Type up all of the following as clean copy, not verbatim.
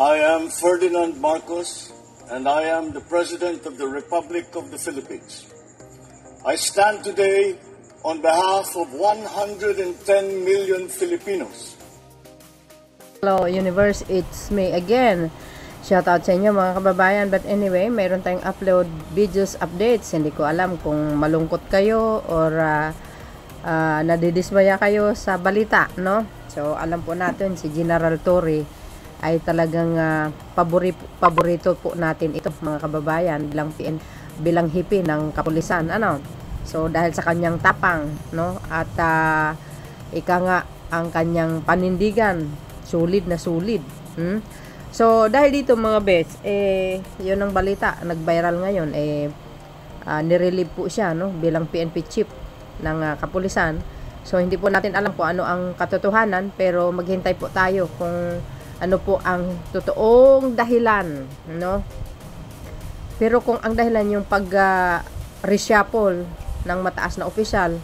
I am Ferdinand Marcos, and I am the President of the Republic of the Philippines. I stand today on behalf of 110 million Filipinos. Hello universe, it's me again. Shout out sa inyo mga kababayan. But anyway, mayroon tayong upload videos updates. Hindi ko alam kung malungkot kayo or nadidismaya kayo sa balita, no? So alam po natin si General Torre ay talagang paborito po natin ito mga kababayan bilang hipi ng kapulisan, ano. So dahil sa kanyang tapang, no, at ika nga ang kanyang panindigan, solid na solid. So dahil dito mga bes, yun ang balita, nag-viral ngayon, nirelieve po siya, no, bilang PNP chief ng kapulisan. So hindi po natin alam kung ano ang katotohanan, pero maghintay po tayo kung ano po ang totoong dahilan, no? Pero kung ang dahilan yung reshuffle ng mataas na opisyal,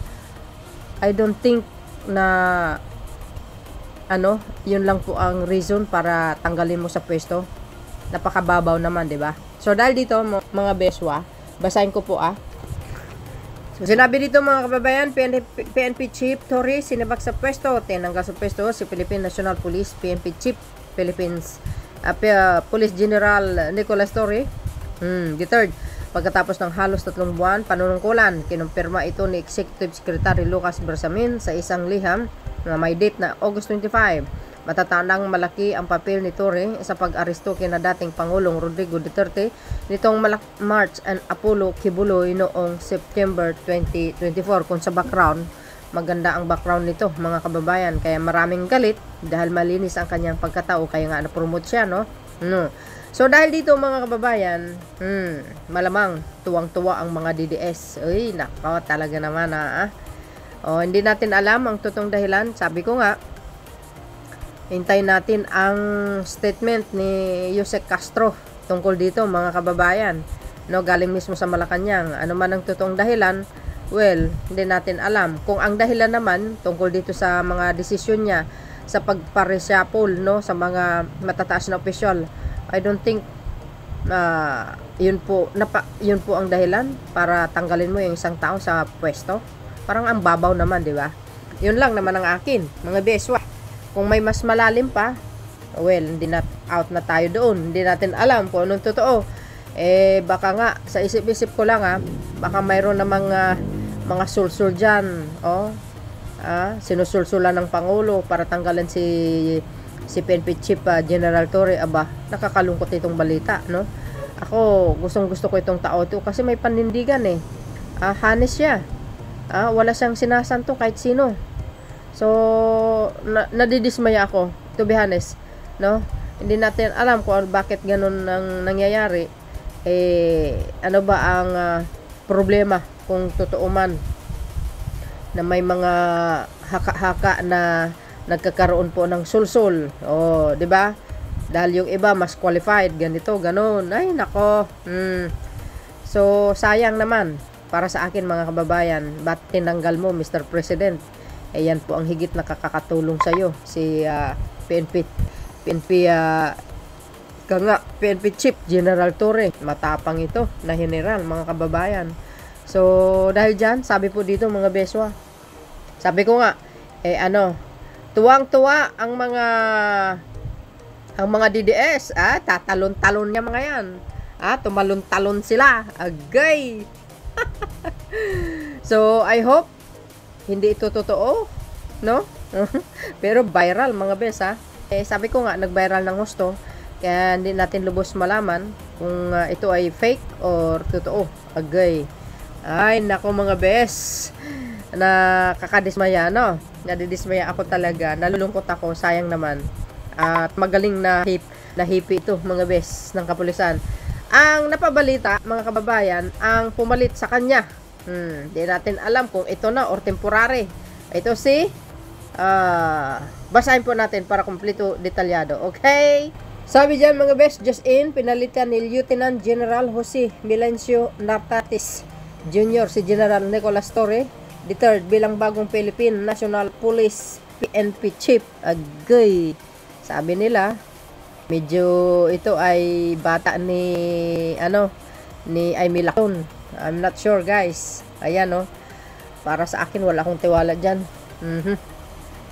I don't think na yun lang po ang reason para tanggalin mo sa pwesto. Napakababaw naman, 'di ba? So dahil dito mga beswa, basahin ko po So, sinabi dito mga kababayan, PNP Chief Torre sinibak sa pwesto, tinanggal sa pwesto si Philippine National Police PNP Chief Philippines Police General Nicolas Torre III. Pagkatapos ng halos 3 buwan panunungkulan, kinumpirma ito ni Executive Secretary Lucas Bersamin sa isang liham na may date na August 25. Matatandang malaki ang papel ni Torre sa pag-aresto kina dating Pangulong Rodrigo Duterte nitong March and Apollo Kibuloy noong September 2024. Kung sa background, maganda ang background nito mga kababayan, kaya maraming galit dahil malinis ang kanyang pagkatao, kaya nga na-promote siya, no? So dahil dito mga kababayan, malamang tuwang-tuwa ang mga DDS. Uy, nako, talaga naman hindi natin alam ang totoong dahilan. Sabi ko nga, hintayin natin ang statement ni Yusek Castro tungkol dito mga kababayan, no, galing mismo sa Malacanang. Ano man ang totoong dahilan, well, hindi natin alam. Kung ang dahilan naman tungkol dito sa mga desisyon niya sa pagpareshuffle, no, sa mga matataas na opisyal, I don't think yun po ang dahilan para tanggalin mo yung isang tao sa pwesto. Parang ang babaw naman, di ba? Yun lang naman ang akin, mga beswa. Kung may mas malalim pa, well, hindi na out na tayo doon. Hindi natin alam kung anong totoo. Baka nga, sa isip-isip ko lang baka mayroon na mga sulsul dyan. Sinusulsulan ng Pangulo para tanggalan si PNP Chief General Torre. Aba, nakakalungkot itong balita, no? Ako, gustong-gusto ko itong tao ito kasi may panindigan hanes siya. Wala siyang sinasanto kahit sino. So, nadidismaya ako, to be honest, no? Hindi natin alam kung bakit ganun ang nangyayari. Ano ba ang problema kung totoo man na may mga haka-haka na nagkakaroon po ng sulsul. Di ba? Dahil yung iba mas qualified, ganito, ganun. Ay, nako. So, sayang naman para sa akin mga kababayan. Ba't tinanggal mo, Mr. President? Yan po ang higit na kakatulong sa iyo, si PNP Chief General Torre. Matapang ito na general mga kababayan. So dahil dyan, sabi po dito mga beswa, sabi ko nga, tuwang-tuwa ang mga DDS, tatalon-talon niya mga yan. Tumalon-talon sila. Agay. So I hope hindi ito totoo, no? Pero viral mga bes, sabi ko nga, nag-viral ng gusto, kaya hindi natin lubos malaman kung ito ay fake or totoo. Agay. Ay, nako mga bes, nakakadismaya, no? Nadidismaya ako talaga, nalulungkot ako, sayang naman. At magaling na hipi ito mga bes ng kapulisan. Ang napabalita mga kababayan, ang pumalit sa kanya, di natin alam kung ito na or temporary. Ito basahin po natin para kumpleto detalyado. Okay? Sabi dyan mga best, just in, pinalitan ni Lieutenant General Jose Milencio Nartatis Jr. si General Nicolas Torre III bilang bagong Philippine National Police PNP Chief. Agay. Sabi nila, Medyo ito ay bata ni ni Aimee Lacson. I'm not sure, guys. Ayan, oh. Para sa akin, wala akong tiwala dyan.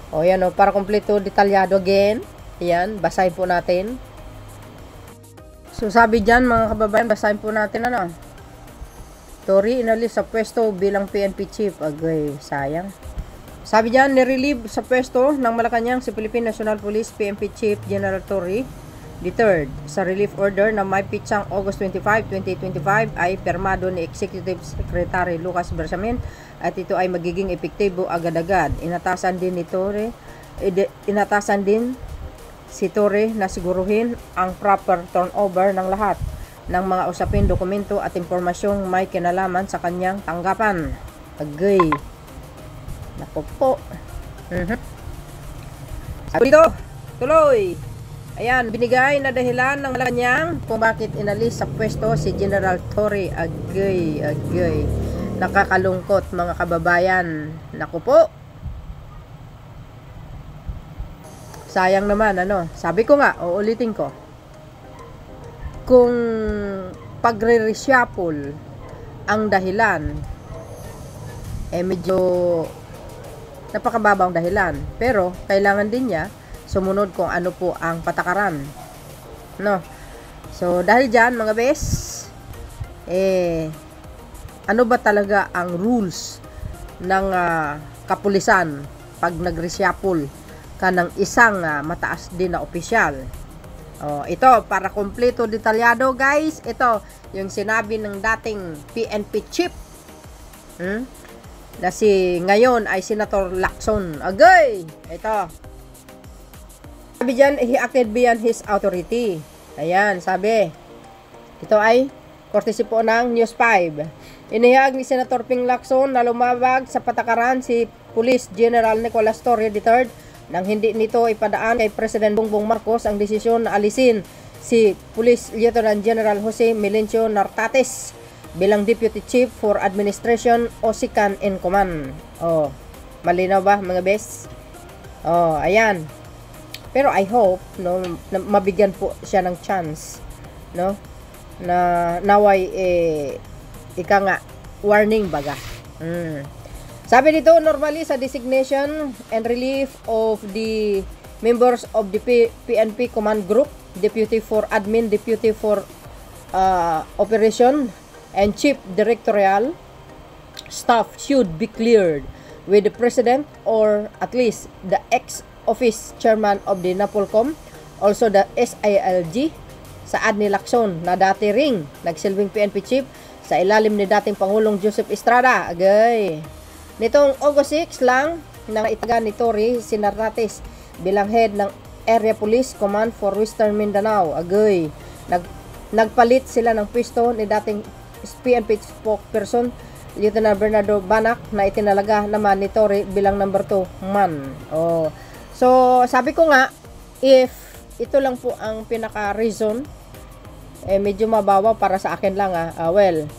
O, yan, oh. Para kompleto, detalyado again. Ayan, basahin po natin. So, sabi dyan, mga kababayan, basahin po natin, Tory inalis sa pwesto bilang PNP chief. Agay, sayang. Sabi dyan, nirelieve sa pwesto ng Malacanang si Philippine National Police PNP Chief General Tory III sa relief order na may pitsang August 25, 2025 ay permado ni Executive Secretary Lucas Bersamin at ito ay magiging epektibo agad-agad. Inatasan din si Tory na siguruhin ang proper turnover ng lahat ng mga usapin, dokumento at impormasyong may kinalaman sa kanyang tanggapan. Agay. Naku po. Sabi dito, tuloy. Ayan, binigay na dahilan ng Malacanang kung bakit inalis sa pwesto si General Tory. Agay, agay. Nakakalungkot, mga kababayan. Naku po. Sayang naman, Sabi ko nga, uulitin ko. Kung pagre-reshuffle ang dahilan, medyo napakababang dahilan. Pero, kailangan din niya sumunod kung ano po ang patakaran. So, dahil dyan, mga bes, ano ba talaga ang rules ng kapulisan pag nag-reshuffle ka ng isang mataas din na opisyal? Ito, para kompleto detalyado, guys, ito, yung sinabi ng dating PNP chief, na si ngayon ay Senator Lacson. Agay! Ito. Sabi dyan, he acted beyond his authority. Ayan, sabi. Ito ay courtesy po ng News 5. Inihag ni Senator Ping Lacson na lumabag sa patakaran si Police General Nicolas Torre III nang hindi nito ipadaan kay President Bongbong Marcos ang desisyon na alisin si Police Lieutenant General Jose Melencio Nartates bilang Deputy Chief for Administration o Second in Command. Malinaw ba, mga bes? Ayan. Pero I hope, na mabigyan po siya ng chance, na naway, ika nga, warning baga. Sabi dito, normally sa designation and relief of the members of the PNP Command Group, Deputy for Admin, Deputy for Operation, and Chief Directorial staff should be cleared with the President or at least the ex-office chairman of the NAPOLCOM, also the SILG, Saad ni Lacson na dati ring nagsilbing PNP chief sa ilalim ni dating Pangulong Joseph Estrada. Agay. Nitong August 6 lang nang itaga ni Tory si Nartates bilang head ng Area Police Command for Western Mindanao. Agay. Nagpalit sila ng pwesto ni dating PNP spokesperson Lieutenant Bernardo Banac na itinalaga naman ni Tory bilang number 2 man. So, sabi ko nga, if ito lang po ang pinaka-reason, medyo mababaw para sa akin lang, well,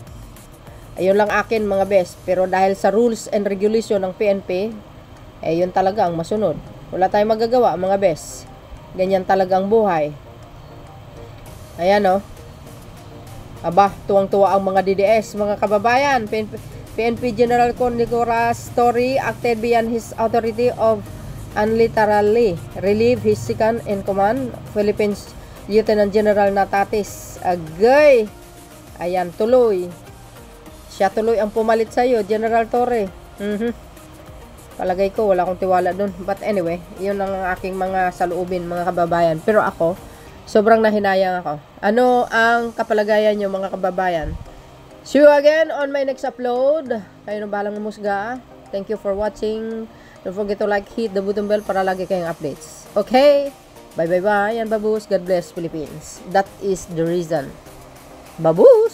ayun lang akin, mga best. Pero dahil sa rules and regulation ng PNP, yun talaga ang masunod. Wala tayong magagawa, mga best. Ganyan talaga ang buhay. Ayan, Aba, tuwang-tuwa ang mga DDS, mga kababayan. PNP General Nicolas Tory acted beyond his authority of unilaterally relieve his second in command, Philippines Lieutenant General Nartates. Agay! Ayan, tuloy. Siya tuloy ang pumalit sa'yo, General Torre. Palagay ko, wala akong tiwala dun. But anyway, yun ang aking mga saloobin, mga kababayan. Pero ako, sobrang nahinayang ako. Ano ang kapalagayan nyo, mga kababayan? See you again on my next upload. Kayo na balang musga. Thank you for watching. Don't forget to like, hit the button bell para lagi kayong updates. Okay? Bye bye bye and babus. God bless Philippines. That is the reason. Babus!